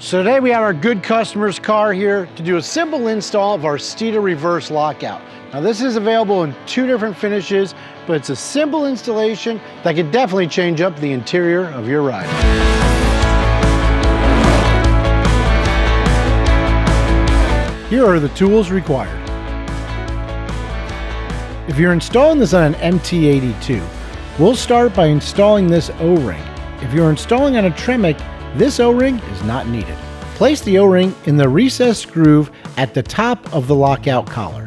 So today we have our good customer's car here to do a simple install of our Steeda reverse lockout. Now this is available in 2 different finishes, but it's a simple installation that could definitely change up the interior of your ride. Here are the tools required. If you're installing this on an MT82, we'll start by installing this O-ring. If you're installing on a Tremec, this O-ring is not needed. Place the O-ring in the recessed groove at the top of the lockout collar.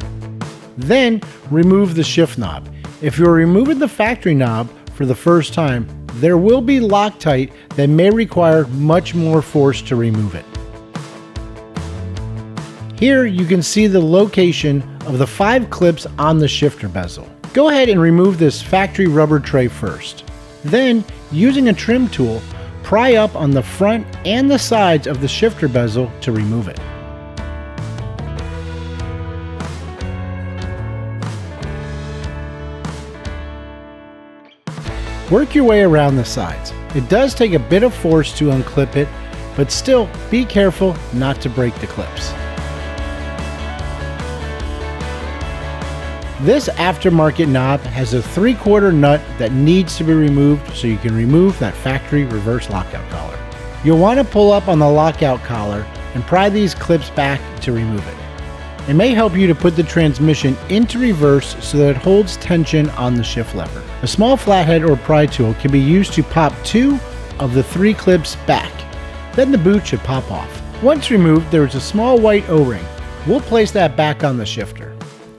Then remove the shift knob. If you're removing the factory knob for the first time, there will be Loctite that may require much more force to remove it. Here you can see the location of the 5 clips on the shifter bezel. Go ahead and remove this factory rubber tray first. Then, using a trim tool, pry up on the front and the sides of the shifter bezel to remove it. Work your way around the sides. It does take a bit of force to unclip it, but still be careful not to break the clips. This aftermarket knob has a 3/4 nut that needs to be removed so you can remove that factory reverse lockout collar. You'll want to pull up on the lockout collar and pry these clips back to remove it. It may help you to put the transmission into reverse so that it holds tension on the shift lever. A small flathead or pry tool can be used to pop 2 of the 3 clips back. Then the boot should pop off. Once removed, there is a small white O-ring. We'll place that back on the shifter.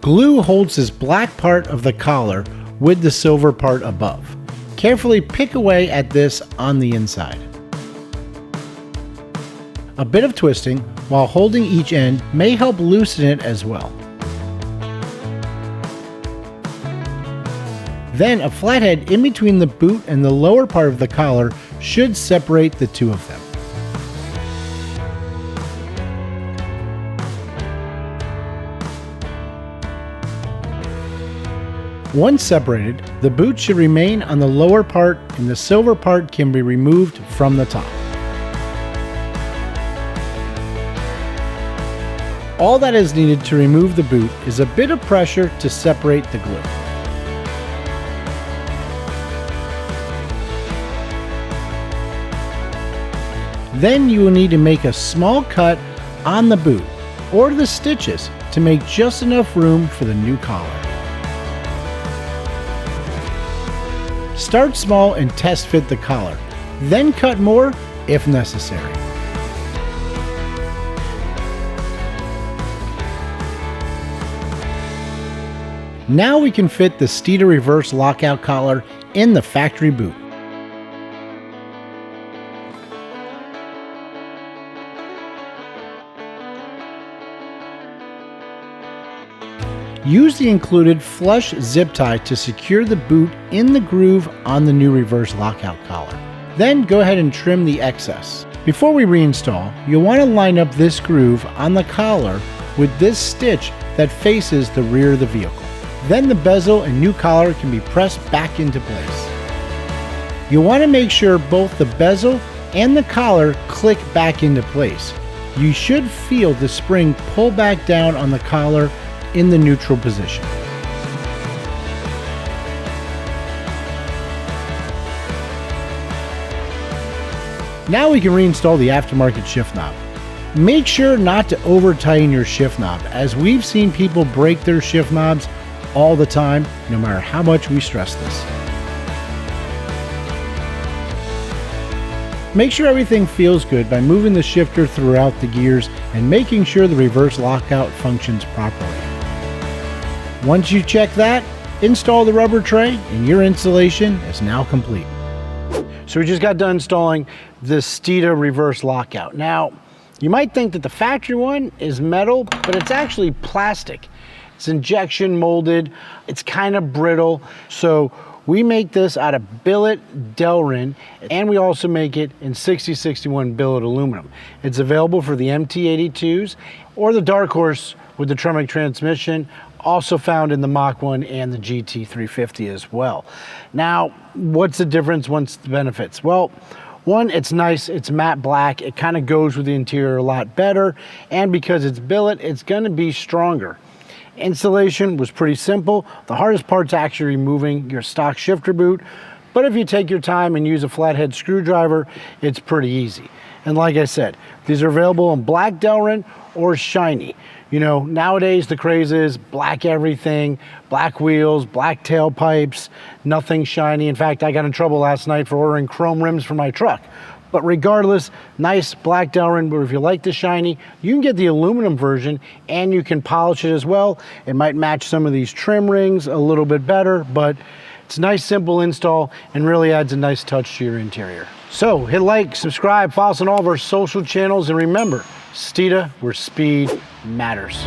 Glue holds this black part of the collar with the silver part above. Carefully pick away at this on the inside. A bit of twisting while holding each end may help loosen it as well. Then a flathead in between the boot and the lower part of the collar should separate the 2 of them. Once separated, the boot should remain on the lower part and the silver part can be removed from the top. All that is needed to remove the boot is a bit of pressure to separate the glue. Then you will need to make a small cut on the boot or the stitches to make just enough room for the new collar. Start small and test fit the collar, then cut more if necessary. Now we can fit the Steeda reverse lockout collar in the factory boot. Use the included flush zip tie to secure the boot in the groove on the new reverse lockout collar. Then go ahead and trim the excess. Before we reinstall, you'll want to line up this groove on the collar with this stitch that faces the rear of the vehicle. Then the bezel and new collar can be pressed back into place. You'll want to make sure both the bezel and the collar click back into place. You should feel the spring pull back down on the collar in the neutral position. Now we can reinstall the aftermarket shift knob. Make sure not to over tighten your shift knob, as we've seen people break their shift knobs all the time, no matter how much we stress this. Make sure everything feels good by moving the shifter throughout the gears and making sure the reverse lockout functions properly. Once you check that, install the rubber tray and your installation is now complete. So we just got done installing this Steeda reverse lockout. Now, you might think that the factory one is metal, but it's actually plastic. It's injection molded, it's kind of brittle. So we make this out of billet delrin, and we also make it in 6061 billet aluminum. It's available for the MT82s or the Dark Horse with the Tremec transmission, also found in the Mach 1 and the GT350 as well. Now, what's the difference? What's the benefits? Well, One, it's nice, it's matte black, it kind of goes with the interior a lot better, and because it's billet, it's gonna be stronger. Installation was pretty simple. The hardest part's actually removing your stock shifter boot, but if you take your time and use a flathead screwdriver, it's pretty easy. And like I said, these are available in black delrin or shiny. You know, nowadays the craze is black everything, black wheels, black tailpipes, nothing shiny. In fact, I got in trouble last night for ordering chrome rims for my truck. But regardless, nice black delrin, but if you like the shiny, you can get the aluminum version and you can polish it as well. It might match some of these trim rings a little bit better, but it's a nice simple install and really adds a nice touch to your interior. So hit like, subscribe, follow us on all of our social channels, and remember, Steeda, where speed matters.